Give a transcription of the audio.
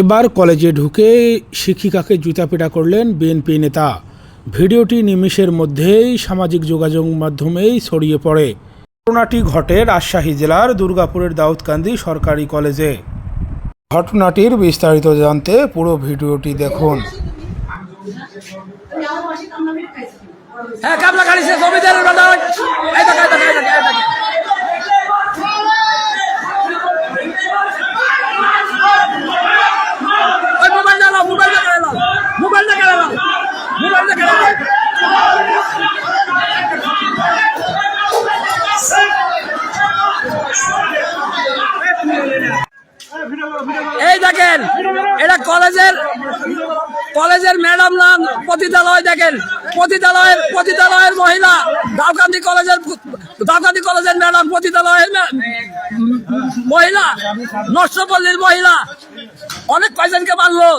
এবার কলেজে ঢুকে শিক্ষিকাকে জুতাপেটা করলেন বিএনপি নেতা। ভিডিওটি নিমেষের মধ্যেই সামাজিক যোগাযোগ মাধ্যমেই ছড়িয়ে পড়ে। ঘটনাটি ঘটে রাজশাহী জেলার দুর্গাপুরের দাউদকান্দি সরকারি কলেজে। ঘটনাটির বিস্তারিত জানতে পুরো ভিডিওটি দেখুন। এই দেখেন, এটা কলেজের ম্যাডাম নাম পতিতালয়। দেখেন, পতিতালয়ের মহিলা, দাউদকান্দি কলেজের ম্যাডাম, পতিতালয়ের মহিলা, নষ্টপল্লীর মহিলা অনেক কয়জনকে মারলো।